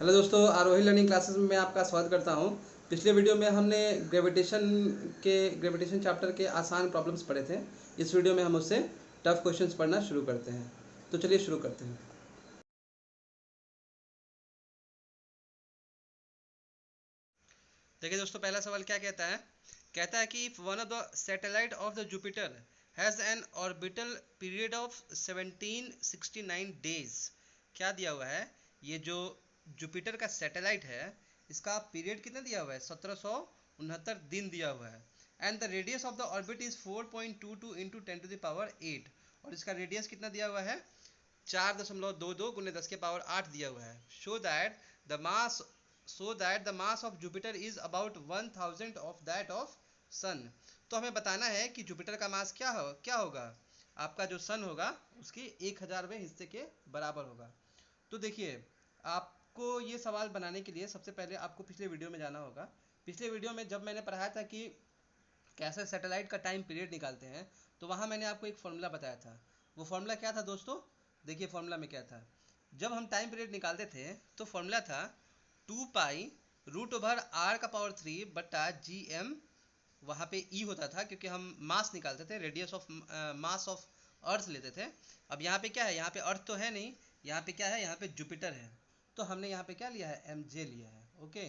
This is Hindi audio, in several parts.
हेलो दोस्तों, आरोही लर्निंग क्लासेस में मैं आपका स्वागत करता हूं। पिछले वीडियो में हमने ग्रेविटेशन चैप्टर के आसान प्रॉब्लम्स पढ़े थे। इस वीडियो में हम उससे टफ क्वेश्चंस पढ़ना शुरू करते हैं। तो चलिए शुरू करते हैं। देखिए दोस्तों, पहला सवाल क्या कहता है। कहता है कि if one of the satellite of the Jupiter has an orbital period of 1769 days. क्या दिया हुआ है, ये जो जुपिटर का सैटेलाइट है इसका पीरियड कितना दिया हुआ है, 1769 दिन दिया हुआ है। And the radius of the orbit is 4.22 into 10⁸ और इसका रेडियस कितना दिया हुआ है, 4.22 गुने 10⁸ दिया हुआ है। The mass show that the mass of Jupiter is about 1000 of that of sun. तो हमें बताना है कि जुपिटर का मास क्या होगा, आपका जो सन होगा उसके 1000वें हिस्से के बराबर होगा। तो देखिए, आपको ये सवाल बनाने के लिए सबसे पहले आपको पिछले वीडियो में जाना होगा। पिछले वीडियो में जब मैंने पढ़ाया था कि कैसे सैटेलाइट का टाइम पीरियड निकालते हैं, तो वहाँ मैंने आपको एक फॉर्मूला बताया था। वो फॉर्मूला क्या था दोस्तों, देखिए फॉर्मूला में क्या था। जब हम टाइम पीरियड निकालते थे तो फॉर्मूला था 2 पाई√r⁻³ बटा GM। वहाँ पे ई होता था क्योंकि हम मास निकालते थे, radius of mass of earth लेते थे। अब यहाँ पे क्या है, यहाँ पे अर्थ तो है नहीं, यहाँ पे क्या है, यहाँ पे जुपिटर है। तो हमने यहाँ पे क्या लिया है, mj लिया है। ओके,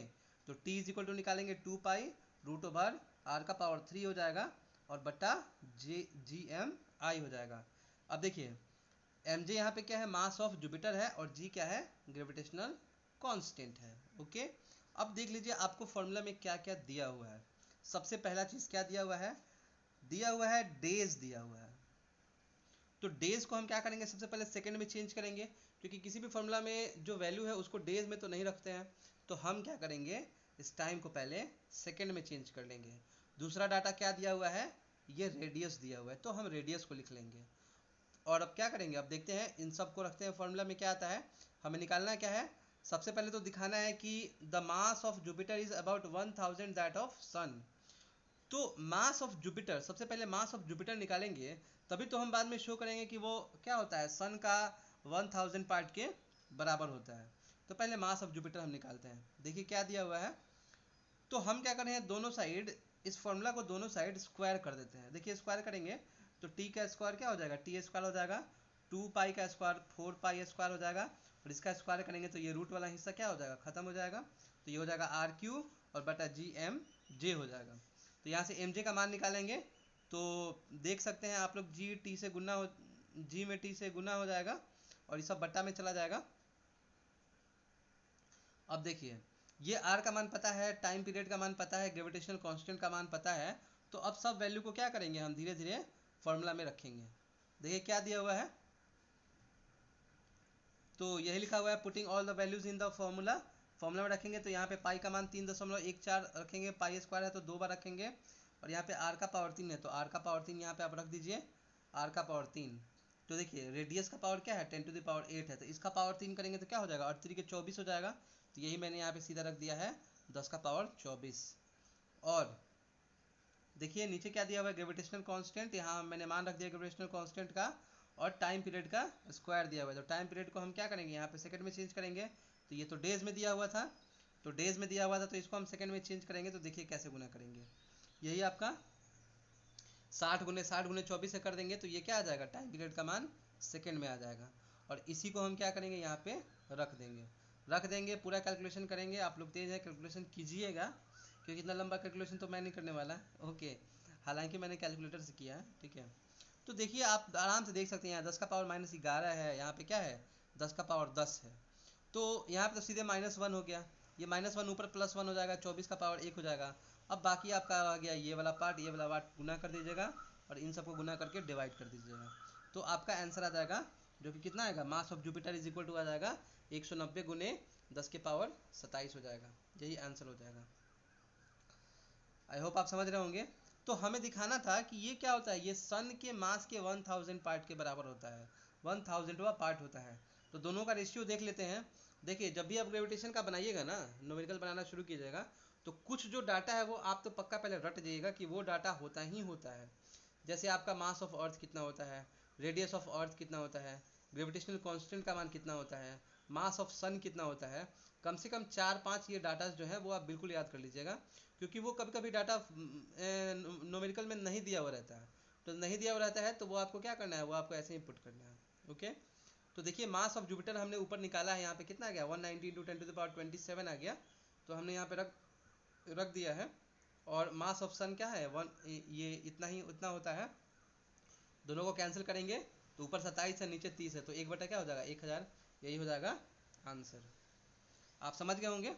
तो t इज इक्वल टू निकालेंगे 2 पाई√r⁻³ हो जाएगा और बटा GM I हो जाएगा। अब देखिए, mj यहाँ पे क्या है, मास ऑफ जुपिटर है, और g क्या है, ग्रेविटेशनल कांस्टेंट है। ओके, अब देख लीजिए आपको फॉर्मूला में क्या क्या दिया हुआ है। सबसे पहला चीज क्या दिया हुआ है, डेज दिया हुआ है। तो डेज को हम क्या करेंगे, सबसे पहले सेकंड में चेंज करेंगे, क्योंकि किसी भी फॉर्मूला में जो वैल्यू है उसको डेज में तो नहीं रखते हैं। तो हम क्या करेंगे, इस टाइम को पहले सेकंड में चेंज कर लेंगे। दूसरा डाटा क्या दिया हुआ है, ये रेडियस दिया हुआ है, तो हम रेडियस को लिख लेंगे। और अब क्या करेंगे, अब देखते हैं, इन सब को रखते हैं, फॉर्मूला में क्या आता है। हमें निकालना क्या है, सबसे पहले तो दिखाना है कि the mass of Jupiter is about 1000 that of sun. तो मास ऑफ जुपिटर, सबसे पहले मास ऑफ जुपिटर निकालेंगे, तभी तो हम बाद में शो करेंगे कि वो क्या होता है, सन का 1000 पार्ट के बराबर होता है। तो पहले मास ऑफ जुपिटर हम निकालते हैं। देखिए क्या दिया हुआ है, तो हम क्या करें, दोनों साइड, इस फॉर्मूला को दोनों साइड स्क्वायर कर देते हैं। देखिए स्क्वायर करेंगे तो टी का स्क्वायर क्या हो जाएगा, टी स्क्वायर हो जाएगा, 2 पाई का स्क्वायर 4 पाई स्क्वायर हो जाएगा, और इसका स्क्वायर करेंगे तो ये रूट वाला हिस्सा क्या हो जाएगा, खत्म हो जाएगा। तो ये हो जाएगा r³ और बटा GMJ हो जाएगा। तो यहाँ से mj का मान निकालेंगे, तो देख सकते हैं आप लोग, g में t से गुना हो जाएगा और ये सब बट्टा में चला जाएगा। अब देखिए, ये r का मान पता है, टाइम पीरियड का मान पता है, ग्रेविटेशनल कांस्टेंट का मान पता है। तो अब सब वैल्यू को क्या करेंगे, हम धीरे धीरे फॉर्मूला में रखेंगे। देखिए क्या दिया हुआ है, तो यही लिखा हुआ है, putting all the values in the formula. Formula में रखेंगे तो यहाँ पे पाई का मान 3.14 रखेंगे, पाई स्क्वायर है तो 2 बार रखेंगे, और यहाँ पे आर का पावर 3 है तो आर का पावर 3 यहाँ पे आप रख दीजिए, आर का पावर 3। तो देखिए रेडियस का पावर क्या है, 10⁸ है, तो इसका पावर 3 करेंगे तो क्या हो जाएगा, 8×3 = 24 हो जाएगा। तो यही मैंने यहाँ पे सीधा रख दिया है, 10⁻²4। और देखिए नीचे क्या दिया हुआ है, ग्रेविटेशनल कांस्टेंट, यहाँ मैंने मान रख दिया ग्रेविटेशनल कांस्टेंट का, और टाइम पीरियड का स्क्वायर दिया हुआ है। तो टाइम पीरियड को हम क्या करेंगे, यहाँ पे सेकंड में चेंज करेंगे। तो ये तो डेज में दिया हुआ था, तो इसको हम सेकंड में चेंज करेंगे। तो देखिए कैसे गुना करेंगे, यही आपका 60 × 60 × 24 से कर देंगे, तो ये क्या आ जाएगा, टाइम पीरियड का मान सेकंड में आ जाएगा। और इसी को हम क्या करेंगे, यहाँ पे रख देंगे, पूरा कैलकुलेशन करेंगे। आप लोग तेज है, कैलकुलेशन कीजिएगा, क्योंकि इतना लंबा कैलकुलेशन तो मैं नहीं करने वाला। ओके, हालांकि मैंने कैलकुलेटर से किया है, ठीक है। तो देखिए आप आराम से देख सकते हैं, यहाँ 10⁻−11 है, यहाँ पे क्या है, 10⁻10 है। तो यहाँ पे तो सीधे -1 हो गया, ये -1 ऊपर +1 हो जाएगा, 24 का पावर 1 हो जाएगा। अब बाकी आपका आ गया ये वाला पार्ट, गुना कर दीजिएगा, और इन सबको गुना करके डिवाइड कर दीजिएगा। तो आपका आंसर आ जाएगा, जो कि कितना आएगा, mass of Jupiter is equal to आ जाएगा 190 गुने 10⁻27 हो जाएगा। यही आंसर हो जाएगा। आई होप आप समझ रहे होंगे। तो हमें दिखाना था कि ये क्या होता है, ये सन के मास के 1000 पार्ट के बराबर होता है, 1000वां पार्ट होता है। तो दोनों का रेशियो देख लेते हैं। देखिए जब भी आप ग्रेविटेशन का बनाइएगा ना, न्यूमेरिकल बनाना शुरू कीजिएगा, तो कुछ जो डाटा है वो आप तो पक्का पहले रट जाइएगा कि वो डाटा होता ही होता है। जैसे आपका मास ऑफ अर्थ कितना होता है, रेडियस ऑफ अर्थ कितना होता है, ग्रेविटेशनल कांस्टेंट का मान कितना होता है, मास ऑफ सन कितना होता है, कम से कम 4-5 ये डाटा जो है वो आप बिल्कुल याद कर लीजिएगा, क्योंकि वो कभी कभी डाटा न्यूमेरिकल में नहीं दिया हुआ रहता है। तो नहीं दिया हुआ रहता है तो वो आपको क्या करना है, वो आपको ऐसे ही पुट करना है। ओके, तो देखिए मास ऑफ जुपिटर हमने ऊपर निकाला है, यहाँ पे कितना आ गया 190 × 10⁻27 आ गया, तो हमने यहाँ पे रख दिया है। और मास ऑफ सन क्या है, ये इतना ही उतना होता है। दोनों को कैंसिल करेंगे तो ऊपर 27 है नीचे 30 है, तो 1 बटा क्या हो जाएगा 1000, यही हो जाएगा आंसर। आप समझ गए होंगे।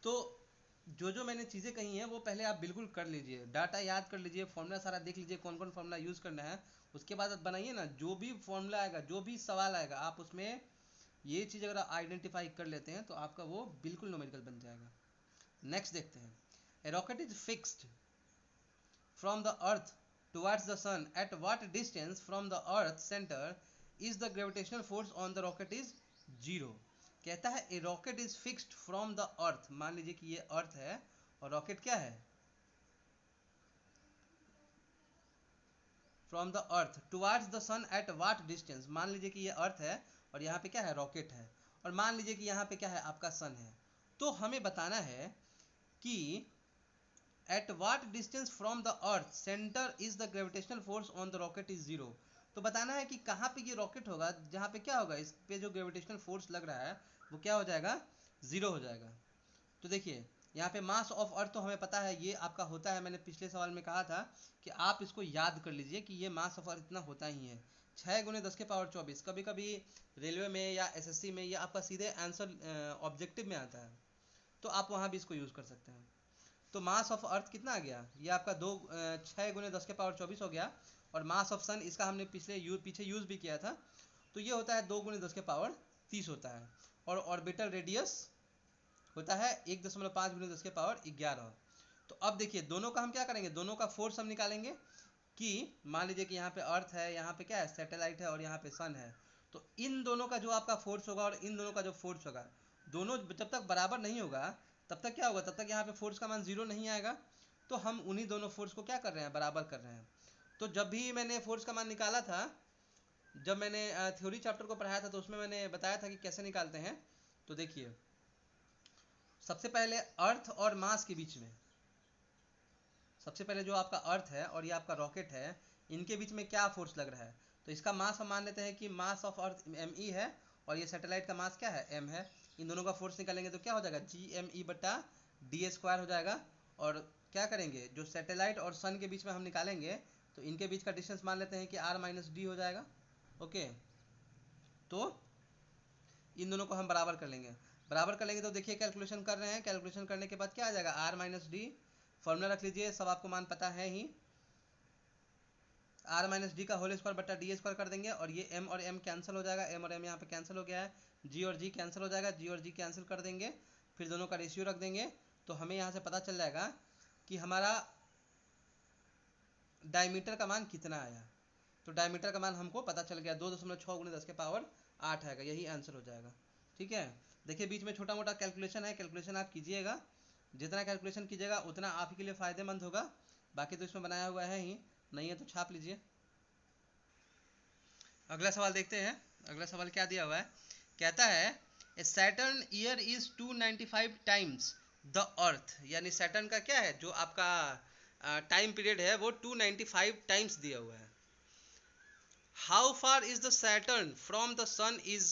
तो जो जो मैंने चीज़ें कही हैं वो पहले आप बिल्कुल कर लीजिए, डाटा याद कर लीजिए, फॉर्मूला सारा देख लीजिए कौन कौन फॉर्मूला यूज़ करना है। उसके बाद आप बनाइए ना, जो भी फॉर्मूला आएगा, जो भी सवाल आएगा, आप उसमें ये चीज़ अगर आइडेंटिफाई कर लेते हैं तो आपका वो बिल्कुल न्यूमेरिकल बन जाएगा। नेक्स्ट देखते हैं, a rocket is fixed from the earth towards the sun, at what distance from the earth centre is the gravitational force on the rocket is 0। कहता है a rocket is fixed from the earth, मान लीजिए कि ये अर्थ है और रॉकेट क्या है, from the earth towards the sun at what distance, मान लीजिए कि ये अर्थ है और यहाँ पे क्या है, रॉकेट है, और मान लीजिए कि यहाँ पे क्या है, आपका सन है। तो हमें बताना है कि eight what distance from the earth centre is the gravitational force on the rocket is 0। तो बताना है कि कहाँ पे ये रॉकेट होगा जहाँ पे क्या होगा, इस पे जो ग्रेविटेशनल फोर्स लग रहा है वो क्या हो जाएगा, 0 हो जाएगा। तो देखिए यहाँ पे मास ऑफ अर्थ तो हमें पता है ये आपका होता है, मैंने पिछले सवाल में कहा था कि आप इसको याद कर लीजिए कि ये मास ऑफ अर्थ इतना होता ही है, 6 × 10⁻24। कभी कभी रेलवे में या एसएससी में ये आपका सीधे आंसर ऑब्जेक्टिव में आता है, तो आप वहाँ भी इसको यूज़ कर सकते हैं। तो मास ऑफ अर्थ कितना आ गया, ये आपका 6 × 10⁻24 हो गया। और मास ऑफ सन इसका हमने पीछे यूज़ भी किया था, तो ये होता है 2 × 10⁻30 होता है। और ऑर्बिटल रेडियस होता है 1.5 × 10⁻11। तो अब देखिए दोनों का हम क्या करेंगे, दोनों का फोर्स हम निकालेंगे कि मान लीजिए कि यहाँ पे अर्थ है, यहाँ पे क्या है, सैटेलाइट है, और यहाँ पे सन है। तो इन दोनों का जो आपका फोर्स होगा और इन दोनों का जो फोर्स होगा, दोनों जब तक बराबर नहीं होगा तब तक क्या होगा, तब तक यहाँ पे फोर्स का मान 0 नहीं आएगा। तो हम उन्हीं दोनों फोर्स को क्या कर रहे हैं, बराबर कर रहे हैं। तो जब भी मैंने फोर्स का मान निकाला था, जब मैंने थ्योरी चैप्टर को पढ़ाया था, तो उसमें मैंने बताया था कि कैसे निकालते हैं। तो देखिए सबसे पहले अर्थ और मास के बीच में, सबसे पहले जो आपका अर्थ है और ये आपका रॉकेट है, इनके बीच में क्या फोर्स लग रहा है। तो इसका मास हम मान लेते हैं कि मास ऑफ अर्थ me है, और ये सैटेलाइट का मास क्या है, m है। इन दोनों का फोर्स निकालेंगे तो क्या हो जाएगा, GME/d² हो जाएगा। और क्या करेंगे, जो सैटेलाइट और सन के बीच में हम निकालेंगे तो इनके बीच का डिस्टेंस मान लेते हैं कि r - d हो जाएगा। ओके, तो इन दोनों को हम बराबर कर लेंगे। बराबर कर लेंगे तो देखिए कैलकुलेशन कर रहे हैं, कैलकुलेशन करने के बाद क्या आ जाएगा, r - d, फॉर्मूला रख लीजिए, सब आपको मान पता है ही, r - d का होल स्क्वायर बटा d² कर देंगे, और ये m और m कैंसिल हो जाएगा, m और m यहाँ पे कैंसिल हो गया है, g और g कैंसिल हो जाएगा, g और g कैंसिल कर देंगे, फिर दोनों का रेशियो रख देंगे। तो हमें यहाँ से पता चल जाएगा कि हमारा डायमीटर का मान कितना आया। तो डायमीटर का मान हमको पता चल गया, 2.6 × 10⁻8 आएगा, यही आंसर हो जाएगा। ठीक है, देखिए बीच में छोटा मोटा कैलकुलेशन है, कैलकुलेशन आप कीजिएगा, जितना कैलकुलेशन कीजिएगा उतना आप ही के लिए फ़ायदेमंद होगा। बाकी तो इसमें बनाया हुआ है ही, नहीं है तो छाप लीजिए। अगला सवाल देखते हैं, अगला सवाल क्या दिया हुआ है, कहता है a Saturn year is 295 times the earth, यानी सैटर्न का क्या है, जो आपका टाइम पीरियड है वो 295 टाइम्स दिया हुआ है। How far is the Saturn from the sun is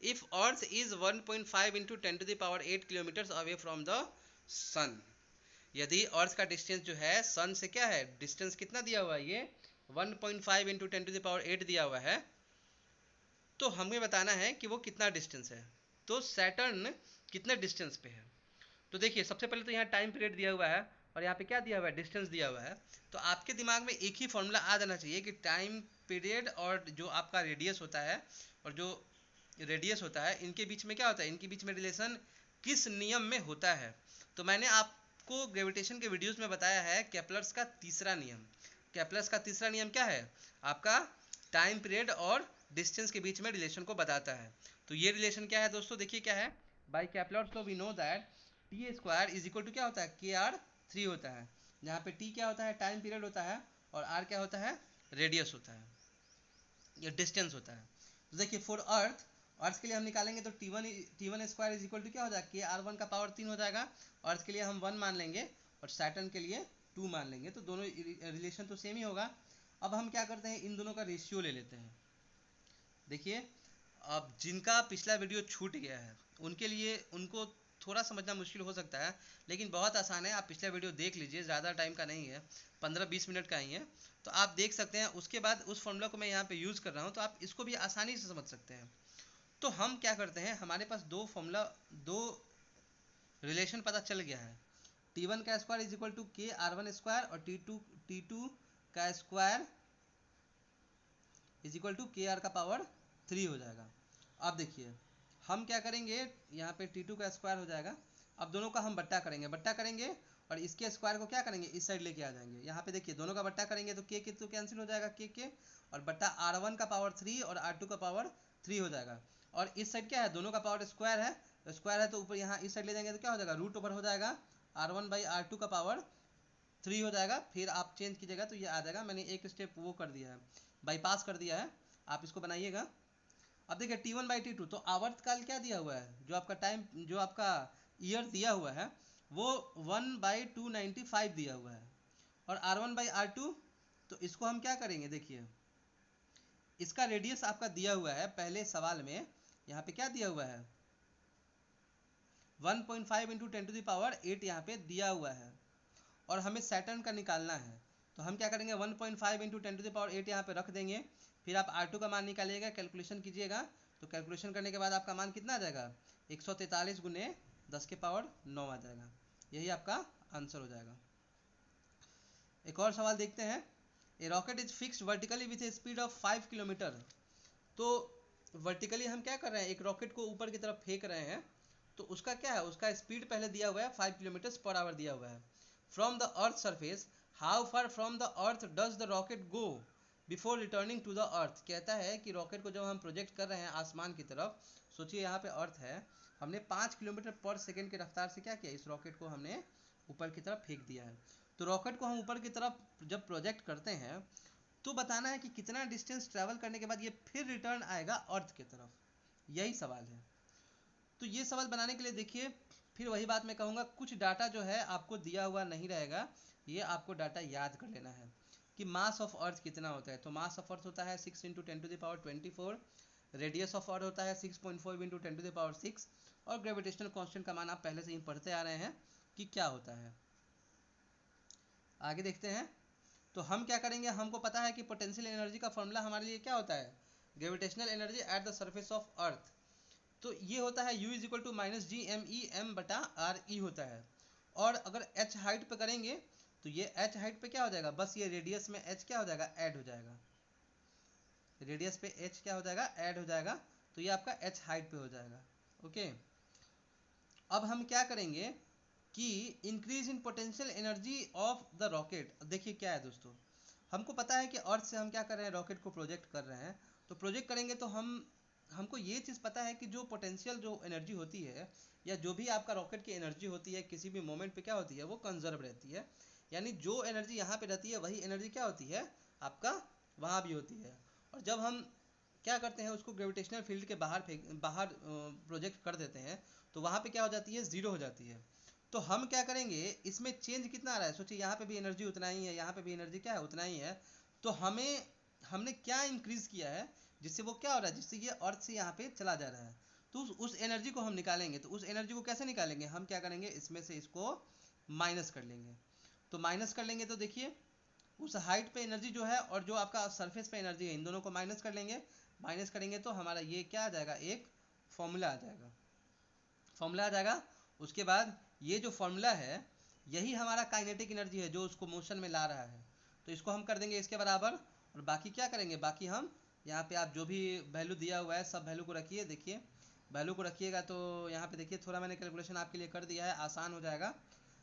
if earth is 1.5 × 10⁸ kilometres away from the sun. यदि अर्थ का डिस्टेंस जो है सन से क्या है, डिस्टेंस कितना दिया हुआ है, ये 1.5 × 10⁸ दिया हुआ है। तो हमें बताना है कि वो कितना डिस्टेंस है, तो सैटर्न कितने डिस्टेंस पे है। तो देखिए सबसे पहले तो यहाँ टाइम पीरियड दिया हुआ है और यहाँ पे क्या दिया हुआ है, डिस्टेंस दिया हुआ है। तो आपके दिमाग में एक ही फॉर्मूला आ जाना चाहिए कि टाइम पीरियड और जो आपका रेडियस होता है, और जो रेडियस होता है, इनके बीच में क्या होता है, इनके बीच में रिलेशन किस नियम में होता है। तो मैंने आपको ग्रेविटेशन के वीडियोज़ में बताया है केपलर्स का तीसरा नियम। केपलर्स का तीसरा नियम क्या है, आपका टाइम पीरियड और डिस्टेंस के बीच में रिलेशन को बताता है। तो ये रिलेशन क्या है दोस्तों, देखिए क्या है, by Kepler's law we know that T² is equal to क्या होता है, KR3 होता है, जहाँ पे T क्या होता है, टाइम पीरियड होता है, और R क्या होता है, रेडियस होता है, या डिस्टेंस होता है। तो देखिए फॉर अर्थ अर्थ के लिए हम निकालेंगे तो T1 square is equal to क्या हो जाएगा, KR1 का पावर 3 हो जाएगा। अर्थ के लिए हम 1 मान लेंगे और सैटर्न के लिए 2 मान लेंगे, तो दोनों रिलेशन तो सेम ही होगा। अब हम क्या करते हैं, इन दोनों का रेशियो ले लेते हैं। देखिए, अब जिनका पिछला वीडियो छूट गया है उनके लिए, उनको थोड़ा समझना मुश्किल हो सकता है, लेकिन बहुत आसान है। आप पिछला वीडियो देख लीजिए, ज़्यादा टाइम का नहीं है, 15-20 मिनट का ही है, तो आप देख सकते हैं। उसके बाद उस फॉर्मूला को मैं यहाँ पे यूज़ कर रहा हूँ, तो आप इसको भी आसानी से समझ सकते हैं। तो हम क्या करते हैं, हमारे पास दो रिलेशन पता चल गया है। T1 का square is equal to KR1 square और T2 का square is equal to KR का पावर 3 हो जाएगा। अब देखिए हम क्या करेंगे, यहाँ पे T2 का स्क्वायर हो जाएगा। अब दोनों का हम बट्टा करेंगे और इसके स्क्वायर को क्या करेंगे, इस साइड लेके आ जाएंगे। यहाँ पे देखिए दोनों का बट्टा करेंगे तो के तो कैंसिल हो जाएगा, के और बट्टा R1 का पावर 3 और R2 का पावर 3 हो जाएगा। और इस साइड क्या है, दोनों का पावर स्क्वायर है, तो स्क्वायर है तो ऊपर यहाँ इस साइड ले जाएंगे तो क्या हो जाएगा, रूट ओवर हो जाएगा, R1/R2 का पावर 3 हो जाएगा। फिर आप चेंज कीजिएगा तो ये आ जाएगा। मैंने एक स्टेप वो कर दिया है, बाईपास कर दिया है, आप इसको बनाइएगा। अब देखिए T1/T2, तो आवर्तकाल क्या दिया हुआ है, जो आपका टाइम, जो आपका ईयर दिया हुआ है वो 1/295 दिया हुआ है। और R1/R2, तो इसको हम क्या करेंगे, देखिए इसका रेडियस आपका दिया हुआ है पहले सवाल में, यहाँ पे क्या दिया हुआ है 1.5 इंटू 10⁸ यहाँ पे दिया हुआ है। और हमें सैटर्न का निकालना है, तो हम क्या करेंगे 1.5 इंटू 10⁸ यहाँ पे रख देंगे। फिर आप R2 का मान निकालिएगा, कैलकुलेशन कीजिएगा, तो कैलकुलेशन करने के बाद आपका मान कितना आ जाएगा, 143 गुने 10 के पावर 9 आ जाएगा। यही आपका आंसर हो जाएगा। एक और सवाल देखते हैं। A rocket is fixed vertically with a speed of 5 kilometre. तो वर्टिकली हम क्या कर रहे हैं, एक रॉकेट को ऊपर की तरफ फेंक रहे हैं, तो उसका क्या है, उसका स्पीड पहले दिया हुआ है 5 किलोमीटर पर आवर दिया हुआ है। From the earth surface, how far from the earth does the rocket go before returning to the earth. कहता है कि रॉकेट को जब हम प्रोजेक्ट कर रहे हैं आसमान की तरफ, सोचिए यहाँ पे अर्थ है, हमने 5 किलोमीटर पर सेकेंड की रफ्तार से क्या किया, इस रॉकेट को हमने ऊपर की तरफ फेंक दिया है। तो रॉकेट को हम ऊपर की तरफ जब प्रोजेक्ट करते हैं तो बताना है कि कितना डिस्टेंस ट्रैवल करने के बाद ये फिर रिटर्न आएगा अर्थ की तरफ, यही सवाल है। तो ये सवाल बनाने के लिए देखिए, फिर वही बात मैं कहूँगा, कुछ डाटा जो है आपको दिया हुआ नहीं रहेगा, ये आपको डाटा याद कर लेना है कि मास ऑफ अर्थ कितना होता है। तो मास ऑफ अर्थ होता है 6 इंटू 10⁻24, रेडियस ऑफ अर्थ होता है 6.4 इंटू 10⁻6, और ग्रेविटेशनल कांस्टेंट का मान आप पहले से ही पढ़ते आ रहे हैं कि क्या होता है। आगे देखते हैं। तो हम क्या करेंगे, हमको पता है कि पोटेंशियल एनर्जी का फॉर्मूला हमारे लिए क्या होता है, gravitational energy at the surface of earth. तो ये होता है U is equal to -GME/m/RE होता है। और अगर h हाइट पे करेंगे तो ये h हाइट पे क्या हो जाएगा, बस ये रेडियस में h क्या हो जाएगा, ऐड हो जाएगा, रेडियस पे h क्या हो जाएगा, ऐड हो जाएगा। तो ये आपका h हाइट पे हो जाएगा। ओके, अब हम क्या करेंगे कि increase in potential energy of the rocket. देखिए क्या है दोस्तों, हमको पता है कि अर्थ से हम क्या कर रहे हैं, रॉकेट को प्रोजेक्ट कर रहे हैं। तो प्रोजेक्ट करेंगे तो हमको ये चीज़ पता है कि जो पोटेंशियल जो एनर्जी होती है, या जो भी आपका रॉकेट की एनर्जी होती है किसी भी मोमेंट पे क्या होती है, वो कंजर्व रहती है। यानी जो एनर्जी यहाँ पे रहती है वही एनर्जी क्या होती है, आपका वहाँ भी होती है। और जब हम क्या करते हैं, उसको ग्रेविटेशनल फील्ड के बाहर प्रोजेक्ट कर देते हैं, तो वहाँ पे क्या हो जाती है, ज़ीरो हो जाती है। तो हम क्या करेंगे, इसमें चेंज कितना आ रहा है, सोचिए यहाँ पे भी एनर्जी उतना ही है, यहाँ पे भी एनर्जी क्या है, उतना ही है। तो हमने क्या इंक्रीज किया है जिससे वो क्या हो रहा है, जिससे ये अर्थ से यहाँ पे चला जा रहा है। तो उस एनर्जी को हम निकालेंगे। तो उस एनर्जी को कैसे निकालेंगे, हम क्या करेंगे, इसमें से इसको माइनस कर लेंगे। तो माइनस कर लेंगे तो देखिए उस हाइट पे एनर्जी जो है और जो आपका सरफेस पे एनर्जी है, इन दोनों को माइनस कर लेंगे। माइनस करेंगे तो हमारा ये क्या आ जाएगा, एक फॉर्मूला आ जाएगा, फॉर्मूला आ जाएगा। उसके बाद ये जो फॉर्मूला है यही हमारा काइनेटिक एनर्जी है जो उसको मोशन में ला रहा है। तो इसको हम कर देंगे इसके बराबर, और बाकी क्या करेंगे, बाकी हम यहाँ पे आप जो भी वैल्यू दिया हुआ है सब वैल्यू को रखिए। देखिए वैल्यू को रखिएगा तो यहाँ पे देखिए थोड़ा मैंने कैलकुलेशन आपके लिए कर दिया है, आसान हो जाएगा।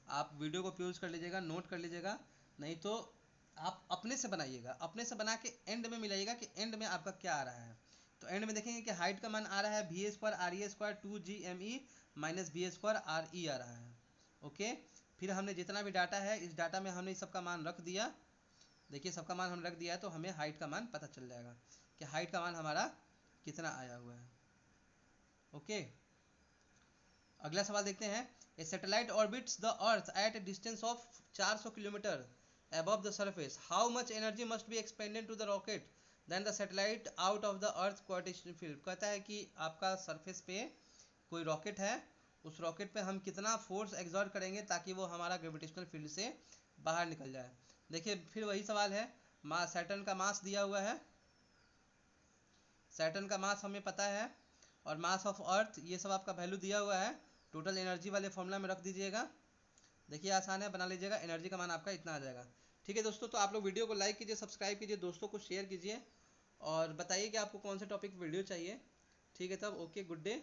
आप वीडियो को पॉज कर लीजिएगा, नोट कर लीजिएगा, नहीं तो आप अपने से बनाइएगा, अपने से बना के एंड में मिलाइएगा कि एंड में आपका क्या आ रहा है। तो एंड में देखेंगे कि हाइट का मान आ रहा है VA² RE² 2GME-BA² RE आ रहा है। ओके, फिर हमने जितना भी डाटा है इस डाटा में हमने सबका मान रख दिया। देखिए सबका मान हमने रख दिया है, तो हमें हाइट का मान पता चल जाएगा कि हाइट का मान हमारा कितना आया हुआ है। ओके, अगला सवाल देखते हैं। A satellite orbits the earth at a distance of 400 kilometre above the surface. How much energy must be expended to the rocket then the satellite out of the earth gravitational field? कहता है कि आपका सरफेस पे कोई रॉकेट है, उस रॉकेट पे हम कितना फोर्स एग्जॉर्ट करेंगे ताकि वो हमारा ग्रेविटेशनल फील्ड से बाहर निकल जाए। देखिए फिर वही सवाल है, सैटर्न का मास दिया हुआ है, सैटर्न का मास हमें पता है, और मास ऑफ अर्थ ये सब आपका वैल्यू दिया हुआ है, टोटल एनर्जी वाले फॉर्मूला में रख दीजिएगा। देखिए आसान है, बना लीजिएगा, एनर्जी का मान आपका इतना आ जाएगा। ठीक है दोस्तों, तो आप लोग वीडियो को लाइक कीजिए, सब्सक्राइब कीजिए, दोस्तों को शेयर कीजिए और बताइए कि आपको कौन से टॉपिक वीडियो चाहिए। ठीक है तब, ओके, गुड डे।